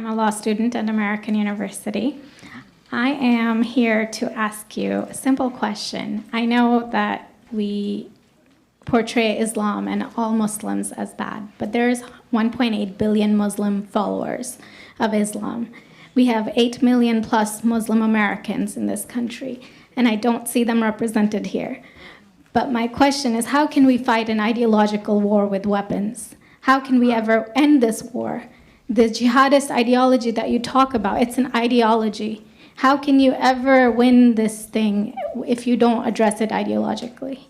I'm a law student at American University. I am here to ask you a simple question. I know that we portray Islam and all Muslims as bad, but there's 1.8 billion Muslim followers of Islam. We have 8 million plus Muslim Americans in this country, and I don't see them represented here. But my question is, how can we fight an ideological war with weapons? How can we ever end this war? The jihadist ideology that you talk about, it's an ideology. How can you ever win this thing if you don't address it ideologically?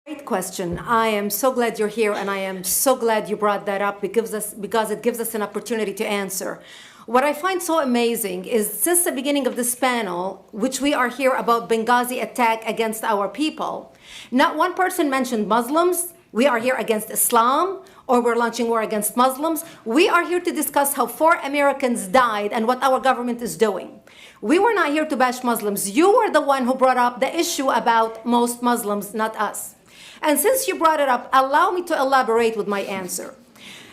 Great question. I am so glad you're here, and I am so glad you brought that up because it gives us an opportunity to answer. What I find so amazing is since the beginning of this panel, which we are here about Benghazi attack against our people, not one person mentioned Muslims. We are here against Islam, or we're launching war against Muslims. We are here to discuss how 4 Americans died and what our government is doing. We were not here to bash Muslims. You were the one who brought up the issue about most Muslims, not us. And since you brought it up, allow me to elaborate with my answer.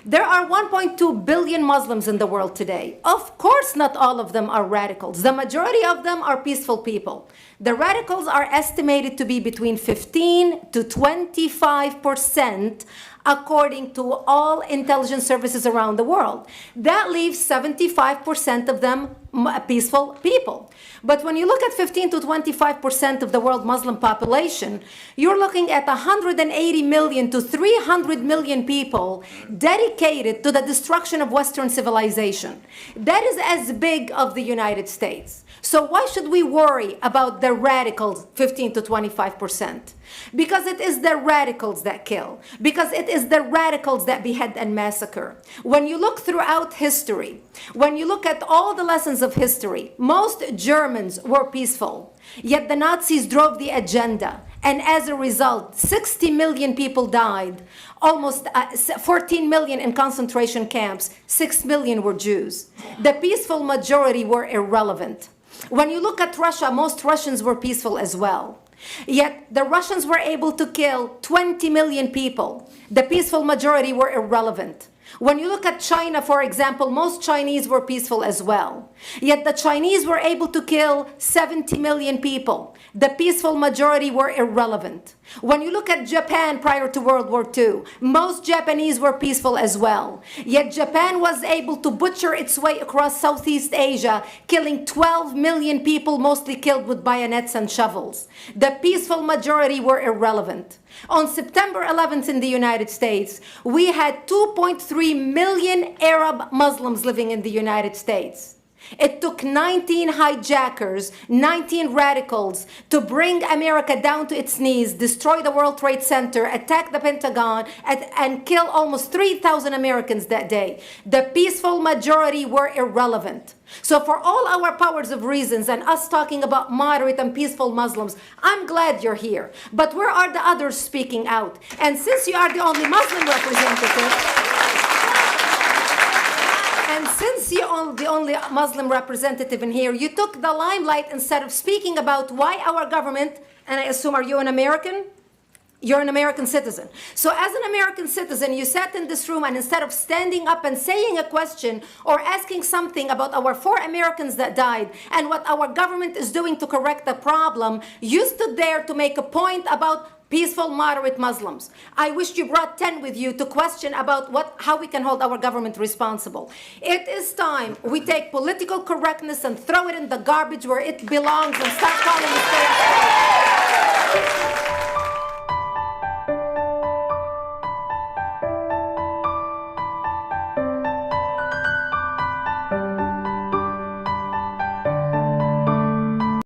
There are 1.2 billion Muslims in the world today. Of course, not all of them are radicals. The majority of them are peaceful people. The radicals are estimated to be between 15 to 25%, according to all intelligence services around the world. That leaves 75% of them peaceful people. But when you look at 15 to 25% of the world Muslim population, you're looking at 180 million to 300 million people dedicated to the destruction of Western civilization. That is as big of the United States. So why should we worry about the radicals, 15 to 25%? Because it is the radicals that kill. Because it is the radicals that behead and massacre. When you look throughout history, when you look at all the lessons of history, most Germans were peaceful. Yet the Nazis drove the agenda. And as a result, 60 million people died. Almost 14 million in concentration camps. 6 million were Jews. The peaceful majority were irrelevant. When you look at Russia, most Russians were peaceful as well. Yet the Russians were able to kill 20 million people. The peaceful majority were irrelevant. When you look at China, for example, most Chinese were peaceful as well. Yet the Chinese were able to kill 70 million people. The peaceful majority were irrelevant. When you look at Japan prior to World War II, most Japanese were peaceful as well. Yet Japan was able to butcher its way across Southeast Asia, killing 12 million people, mostly killed with bayonets and shovels. The peaceful majority were irrelevant. On September 11th in the United States, we had 2.3 million Arab Muslims living in the United States. It took 19 hijackers, 19 radicals to bring America down to its knees, destroy the World Trade Center, attack the Pentagon, and kill almost 3,000 Americans that day. The peaceful majority were irrelevant. So for all our powers of reasons and us talking about moderate and peaceful Muslims, I'm glad you're here. But where are the others speaking out? And since you are the only Muslim representative, and since you're the only Muslim representative in here, you took the limelight instead of speaking about why our government, and I assume, are you an American? You're an American citizen. So as an American citizen, you sat in this room, and instead of standing up and saying a question or asking something about our 4 Americans that died and what our government is doing to correct the problem, you stood there to make a point about peaceful, moderate Muslims. I wish you brought 10 with you to question about how we can hold our government responsible. It is time we take political correctness and throw it in the garbage where it belongs and start calling it